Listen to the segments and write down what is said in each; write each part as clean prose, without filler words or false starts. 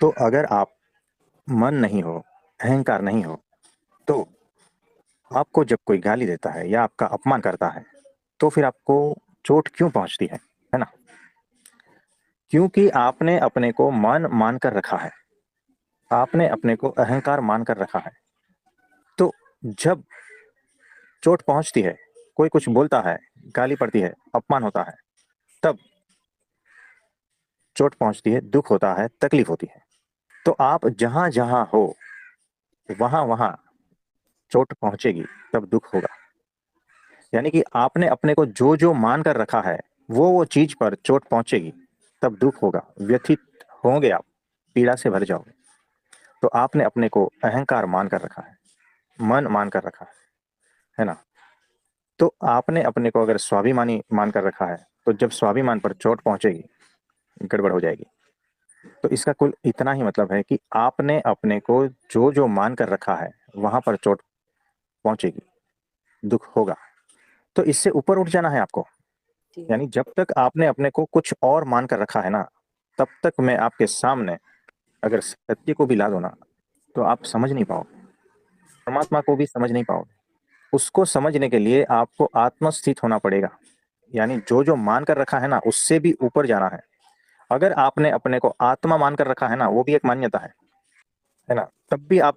तो अगर आप मन नहीं हो, अहंकार नहीं हो, तो आपको जब कोई गाली देता है या आपका अपमान करता है, तो फिर आपको चोट क्यों पहुंचती है ना? क्योंकि आपने अपने को मन मान कर रखा है, आपने अपने को अहंकार मान कर रखा है। तो जब चोट पहुंचती है, कोई कुछ बोलता है, गाली पड़ती है, अपमान होता है, तब चोट पहुंचती है, दुख होता है, तकलीफ होती है। तो आप जहां जहां हो, वहां वहां चोट पहुंचेगी, तब दुख होगा। यानी कि आपने अपने को जो जो मान कर रखा है, वो चीज पर चोट पहुंचेगी, तब दुख होगा, व्यथित होंगे आप, पीड़ा से भर जाओगे। तो आपने अपने को अहंकार मान कर रखा है, मन मान कर रखा है ना? तो आपने अपने को अगर स्वाभिमानी मान कर रखा है, तो जब स्वाभिमान पर चोट पहुंचेगी, गड़बड़ हो जाएगी। तो इसका कुल इतना ही मतलब है कि आपने अपने को जो जो मान कर रखा है, वहां पर चोट पहुंचेगी, दुख होगा। तो इससे ऊपर उठ जाना है आपको। जी। यानी जब तक आपने अपने को कुछ और मान कर रखा है ना, तब तक मैं आपके सामने अगर सत्य को भी ला दो ना, तो आप समझ नहीं पाओगे, परमात्मा को भी समझ नहीं पाओगे। उसको समझने के लिए आपको आत्मस्थित होना पड़ेगा। यानी जो जो मान कर रखा है ना, उससे भी ऊपर जाना है। अगर आपने अपने को आत्मा मान कर रखा है ना, वो भी एक मान्यता है ना, तब भी आप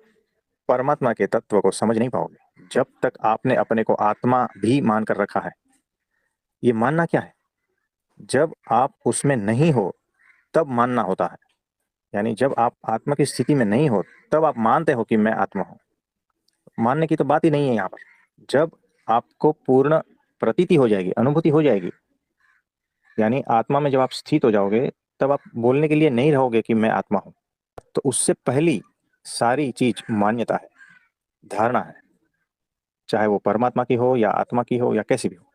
परमात्मा के तत्व को समझ नहीं पाओगे, जब तक आपने अपने को आत्मा भी मान कर रखा है। ये मानना क्या है? जब आप उसमें नहीं हो, तब मानना होता है। यानी जब आप आत्मा की स्थिति में नहीं हो, तब आप मानते हो कि मैं आत्मा हूं। मानने की तो बात ही नहीं है यहाँ पर। जब आपको पूर्ण प्रतीति हो जाएगी, अनुभूति हो जाएगी, यानी आत्मा में जब आप स्थित हो जाओगे, तब आप बोलने के लिए नहीं रहोगे कि मैं आत्मा हूं। तो उससे पहली सारी चीज मान्यता है, धारणा है, चाहे वो परमात्मा की हो या आत्मा की हो या कैसी भी हो।